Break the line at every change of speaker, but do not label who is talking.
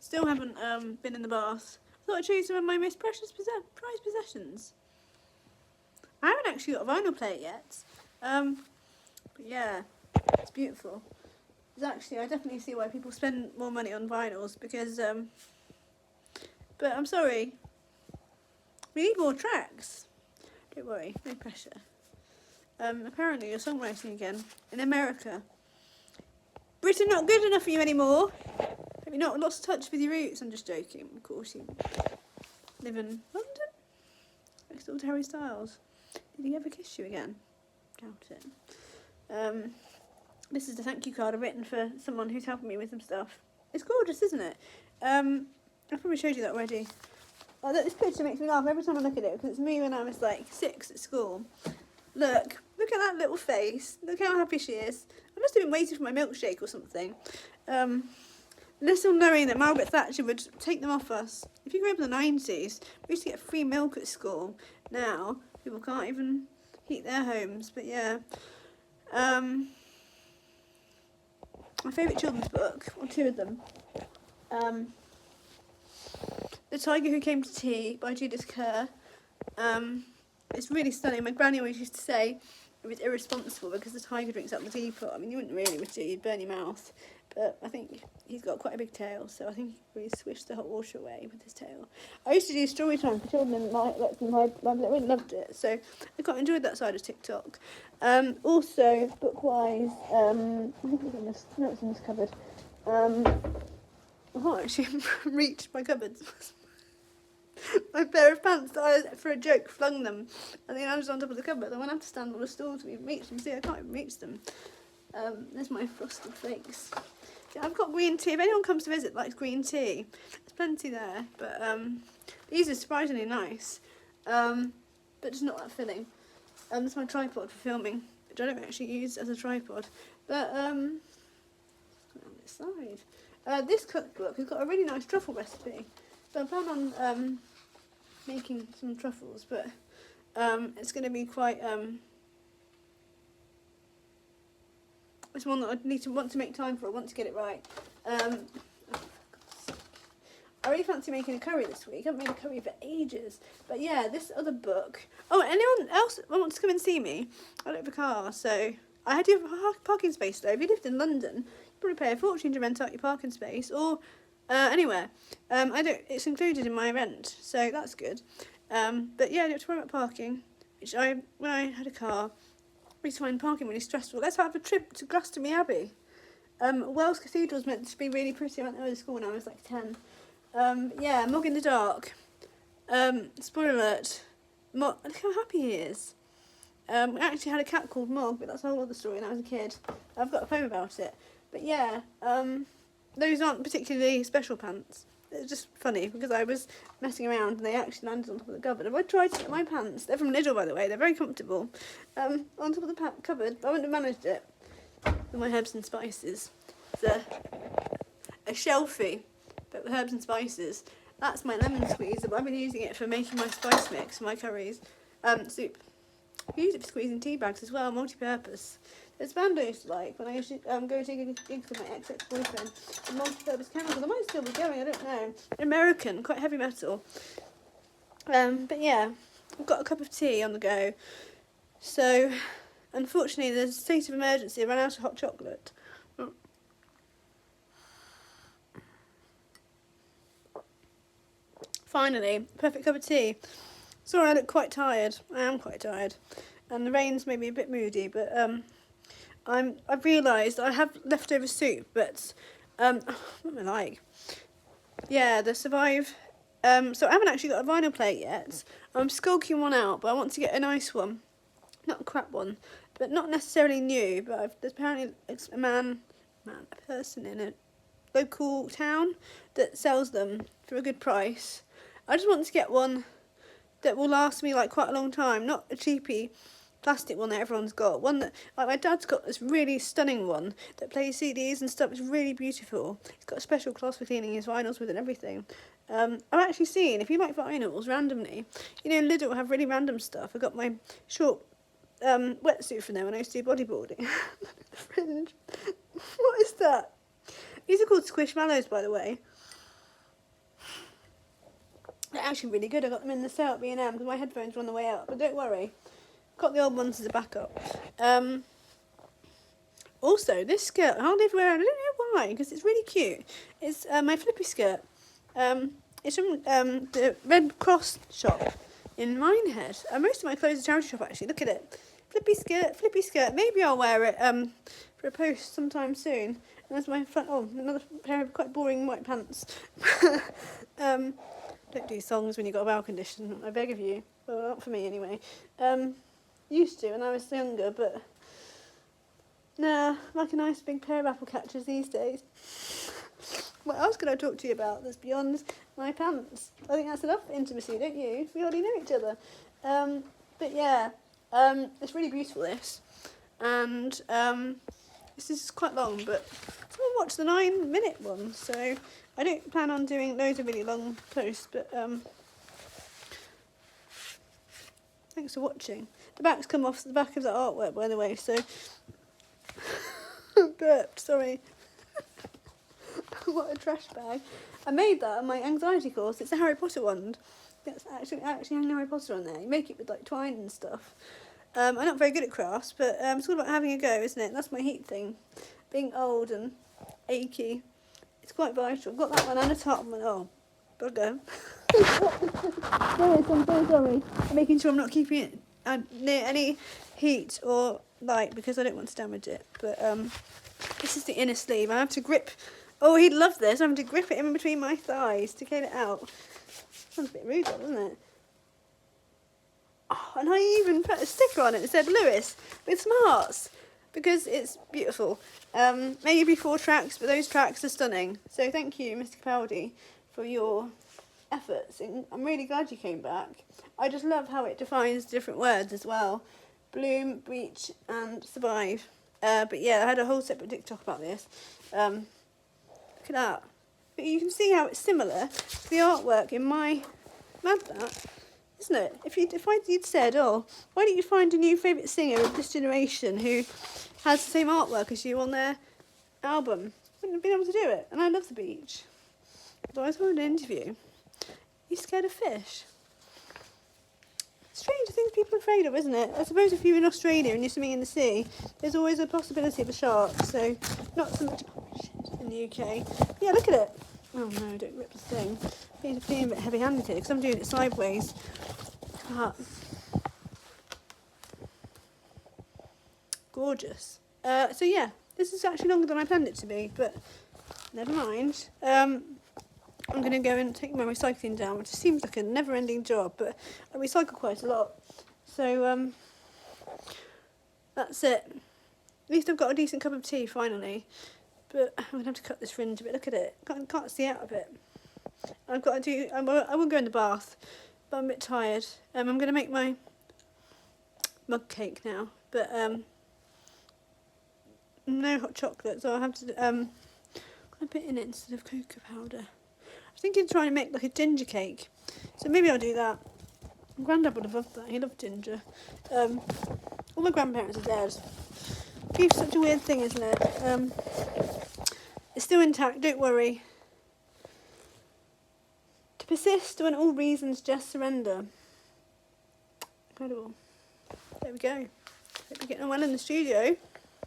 Still haven't been in the bath. I thought I'd show you some of my most precious prized possessions. I haven't actually got a vinyl player yet. But yeah, it's beautiful. Actually, I definitely see why people spend more money on vinyls because, but I'm sorry, we need more tracks. Don't worry, no pressure. Apparently you're songwriting again in America. Britain not good enough for you anymore. Have you not lost touch with your roots? I'm just joking, of course you live in London, next door to Harry Styles. Did he ever kiss you again? Doubt it. This is the thank you card I've written for someone who's helping me with some stuff. It's gorgeous, isn't it? I've probably showed you that already. Oh, this picture makes me laugh every time I look at it because it's me when I was like 6 at school. Look at that little face. Look how happy she is. I must have been waiting for my milkshake or something. Little knowing that Margaret Thatcher would take them off us. If you grew up in the 90s, we used to get free milk at school. Now, people can't even heat their homes. But yeah. My favourite children's book, or two of them. The Tiger Who Came to Tea by Judith Kerr. It's really stunning. My granny always used to say it was irresponsible because the tiger drinks out the teapot. I mean, you wouldn't really, would you? You'd burn your mouth. But I think he's got quite a big tail, so I think he really swished the hot water away with his tail. I used to do story time for children in my library. I really loved it, so I quite enjoyed that side of TikTok. Also, book-wise, I think it's in this cupboard. I can't actually reach my cupboards. My pair of pants that I, for a joke, flung them, and then I was on top of the cupboard. I went have to stand on a stool to even reach them. See, I can't even reach them. There's my frosted flakes. Yeah, I've got green tea. If anyone comes to visit likes green tea, there's plenty there. But these are surprisingly nice, but just not that filling. This is my tripod for filming, which I don't actually use as a tripod. But on this side, this cookbook has got a really nice truffle recipe. So I plan on making some truffles, but it's going to be quite. It's one that I want to make time for. I want to get it right. I really fancy making a curry this week. I haven't made a curry for ages. But yeah, this other book. Oh, anyone else wants to come and see me? I don't have a car, so I had to have a parking space though. If you lived in London, you'd probably pay a fortune to rent out your parking space, or anywhere. I don't. It's included in my rent, so that's good. But yeah, I don't have to worry about parking. When I had a car, I used to find parking really stressful. Let's have a trip to Glastonbury Abbey. Wells Cathedral's meant to be really pretty. I went there to school when I was like 10. Yeah, Mog in the Dark. Spoiler alert. Look how happy he is. We actually had a cat called Mog, but that's a whole other story when I was a kid. I've got a poem about it. But yeah, those aren't particularly special pants. It's just funny because I was messing around and they actually landed on top of the cupboard. I tried to get my pants. They're from Lidl, by the way. They're very comfortable. On top of the cupboard, but I wouldn't have managed it with my herbs and spices. It's a shelfie, but with herbs and spices. That's my lemon squeezer, but I've been using it for making my spice mix for my curries. Soup. I use it for squeezing tea bags as well, multi-purpose. There's a band I used to like when I used to go take a gig with my ex-boyfriend. The multi-purpose chemicals. I might still be going, I don't know. American, quite heavy metal. But yeah, I've got a cup of tea on the go. So, unfortunately, there's a state of emergency. I ran out of hot chocolate. Finally, perfect cup of tea. Sorry, I look quite tired. I am quite tired. And the rain's made me a bit moody, but I've realised I have leftover soup, but what am I like? Yeah, the Survive. So I haven't actually got a vinyl player yet. I'm skulking one out, but I want to get a nice one, not a crap one, but not necessarily new. But there's apparently a person in a local town that sells them for a good price. I just want to get one that will last me like quite a long time, not a cheapy plastic one that everyone's got. One that, like my dad's got this really stunning one that plays CDs and stuff. It's really beautiful. He's got a special cloth for cleaning his vinyls with and everything. I've actually seen, if you like vinyls randomly, you know, Lidl have really random stuff. I got my short wetsuit from there when I used to do bodyboarding. Fringe. What is that? These are called Squishmallows, by the way. They're actually really good. I got them in the sale at B&M because my headphones were on the way out. But don't worry, got the old ones as a backup. Also, this skirt I hardly ever wear. I don't know why, because it's really cute. It's my flippy skirt. It's from the Red Cross shop in Minehead. Most of my clothes are charity shop actually. Look at it. Flippy skirt. Maybe I'll wear it for a post sometime soon. And that's my front. Oh, another pair of quite boring white pants. Don't do songs when you've got a bowel condition. I beg of you. Well, not for me anyway. Used to when I was younger, but nah, like a nice big pair of apple catchers these days. What else could I talk to you about that's beyond my pants? I think that's enough intimacy, don't you? We already know each other. But yeah, it's really beautiful, this. And this is quite long, but someone watched the 9-minute one, so I don't plan on doing loads of really long posts, but thanks for watching. The back's come off the back of the artwork, by the way, so burped, sorry. What a trash bag. I made that on my anxiety course. It's a Harry Potter wand. That's actually Harry Potter on there. You make it with like twine and stuff. I'm not very good at crafts, but it's all about having a go, isn't it? That's my heat thing. Being old and achy. It's quite vital. I've got that one and a top one. Oh, bugger. I'm so sorry. I'm making sure I'm not keeping it near any heat or light because I don't want to damage it. But this is the inner sleeve. I have to grip. Oh, he'd love this. I have to grip it in between my thighs to get it out. Sounds a bit rude, doesn't it? Oh, and I even put a sticker on it that said Lewis with some hearts because it's beautiful. Maybe 4 tracks, but those tracks are stunning. So thank you, Mr. Capaldi, for your efforts. And I'm really glad you came back. I just love how it defines different words as well. Bloom, breach, and survive. But yeah, I had a whole separate TikTok about this. Look at that. But you can see how it's similar to the artwork in my Mad That, isn't it? If you'd said, oh, why don't you find a new favourite singer of this generation who has the same artwork as you on their album, wouldn't have been able to do it. And I love the beach. Otherwise I wanted an interview. You scared of fish? Strange things people are afraid of, isn't it? I suppose if you're in Australia and you're swimming in the sea, there's always a possibility of a shark, so not so much in the UK. Yeah, look at it. Oh no, don't rip the thing. I'm being a bit heavy-handed here because I'm doing it sideways. Gorgeous. So yeah, this is actually longer than I planned it to be, but never mind. I'm going to go and take my recycling down, which seems like a never-ending job, but I recycle quite a lot. So that's it. At least I've got a decent cup of tea finally. But I'm going to have to cut this fringe a bit. Look at it. Can't see out of it. I've got to do. I will go in the bath, but I'm a bit tired. I'm going to make my mug cake now, but no hot chocolate, so I'll have to put a bit in it instead of cocoa powder. I was thinking of trying to make like a ginger cake, so maybe I'll do that. My granddad would have loved that. He loved ginger. All my grandparents are dead. Grief's such a weird thing, isn't it? It's still intact, don't worry. To persist when all reasons just surrender. Incredible. There we go. Hope you're getting on well in the studio.